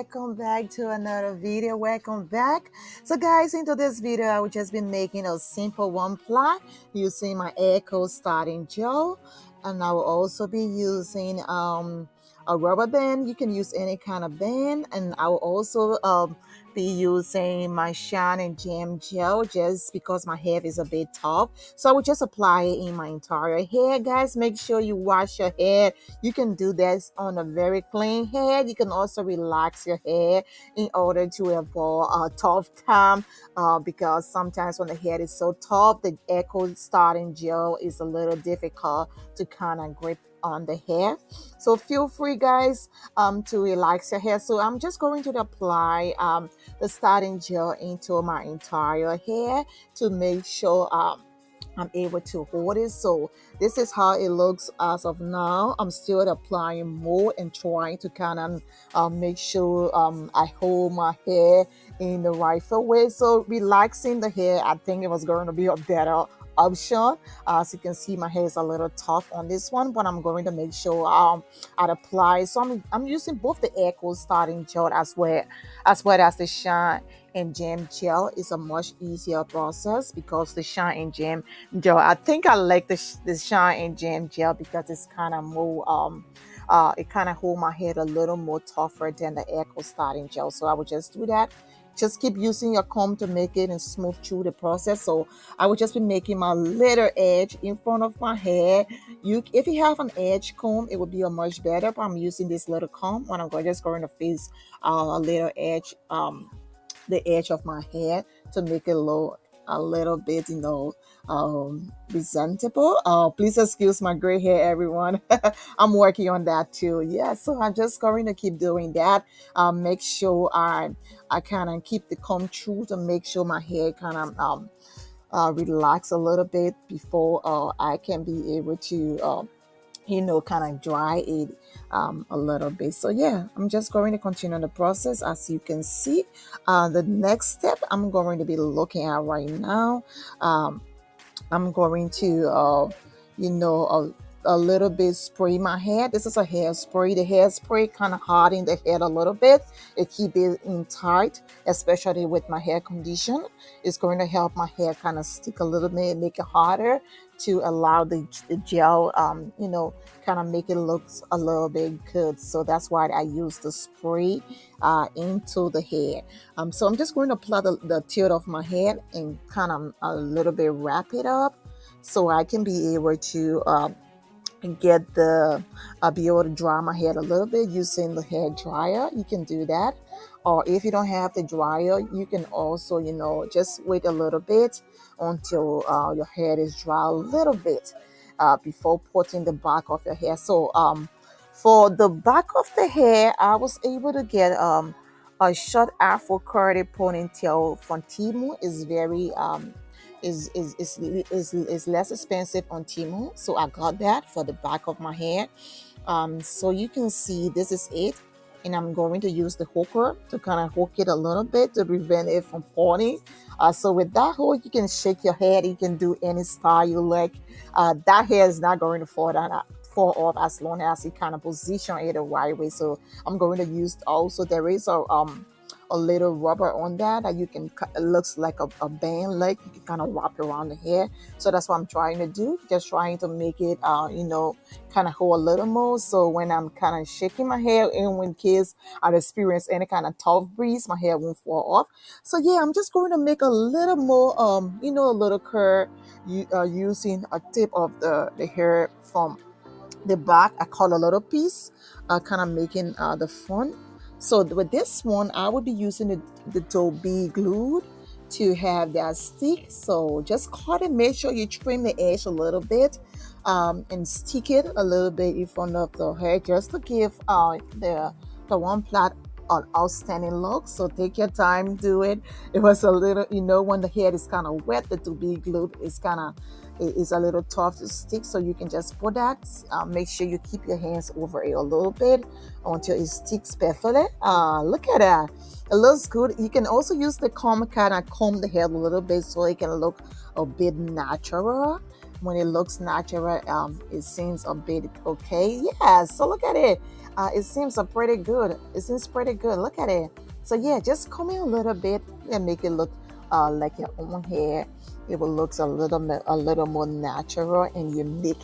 welcome back to another video. Welcome back. So guys, into this video I will just be making a simple one plot using my Echo starting gel, and I will also be using a rubber band. You can use any kind of band, and I will also be using my shine and gem gel just because my hair is a bit tough, so I will just apply it in my entire hair. Guys, make sure you wash your hair. You can do this on a very clean hair. You can also relax your hair in order to avoid a tough time, because sometimes when the hair is so tough, the Echo starting gel is a little difficult to kind of grip on the hair. So feel free, guys, to relax your hair. So I'm just going to apply the starting gel into my entire hair to make sure I'm able to hold it. So this is how it looks as of now. I'm still applying more and trying to kind of make sure I hold my hair in the rightful way. So relaxing the hair, I think it was going to be a better option. As you can see, my hair is a little tough on this one, but I'm going to make sure I apply. So I'm using both the Echo starting gel as well as the shine and gem gel. Is a much easier process because the shine and gem gel, I think I like the shine and gem gel because it's kind of more it kind of hold my hair a little more tougher than the Echo starting gel. So I would just do that. Just keep using your comb to make it and smooth through the process. So I would just be making my little edge in front of my hair. If you have an edge comb, it would be a much better, but I'm using this little comb when I'm just going to face a little edge, the edge of my hair to make it look a little bit, presentable. Please excuse my gray hair, everyone. I'm working on that too. Yeah, so I'm just going to keep doing that. Make sure I kind of keep the comb true to make sure my hair kind of relax a little bit before I can be able to kind of dry it a little bit. So yeah, I'm just going to continue the process. As you can see, the next step I'm going to be looking at right now, um, I'm going to, a little bit spray my hair. This is a hairspray. The hairspray kind of harden the hair a little bit. It keep it in tight, especially with my hair condition. It's going to help my hair kind of stick a little bit, make it harder to allow the gel, kind of make it look a little bit good. So that's why I use the spray into the hair. So I'm just going to apply the tilt of my hair and kind of a little bit wrap it up so I can be able to be able to dry my hair a little bit using the hair dryer. You can do that. Or if you don't have the dryer, you can also, just wait a little bit until your hair is dry a little bit before putting the back of your hair. So for the back of the hair, I was able to get a short afro curly ponytail from Timu. Is very is less expensive on Timu, so I got that for the back of my hair. So you can see this is it, and I'm going to use the hooker to kind of hook it a little bit to prevent it from falling. So with that hook, you can shake your head. You can do any style you like. That hair is not going to fall off as long as you kind of position it the right way. So I'm going to use also there is a little rubber on that you can it looks like a band, like you can kind of wrap around the hair. So that's what I'm trying to do, just trying to make it kind of hold a little more, so when I'm kind of shaking my hair and when case I experience any kind of tough breeze, my hair won't fall off. So yeah, I'm just going to make a little more a little curl using a tip of the hair from the back. I cut a little piece, kind of making the front. So with this one, I will be using the to be glued to have that stick. So just cut it. Make sure you trim the edge a little bit, and stick it a little bit in front of the hair, just to give the one plait an outstanding look. So take your time, do it. It was a little, when the hair is kind of wet, the to be glued is kind of it is a little tough to stick, so you can just put that. Make sure you keep your hands over it a little bit until it sticks perfectly. Look at that. It looks good. You can also use the comb, kind of comb the hair a little bit so it can look a bit natural. When it looks natural, it seems a bit okay. Yeah, so look at it. It seems pretty good. It seems pretty good. Look at it. So yeah, just comb it a little bit and make it look like your own hair. It will look a little more natural and unique.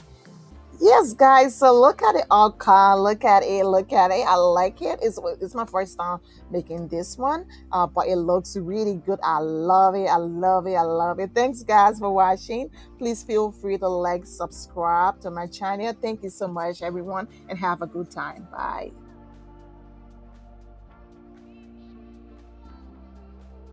Yes, guys. So look at it, all car. Look at it. Look at it. I like it. It's my first time making this one, but it looks really good. I love it. I love it. I love it. Thanks, guys, for watching. Please feel free to like, subscribe to my channel. Thank you so much, everyone, and have a good time. Bye.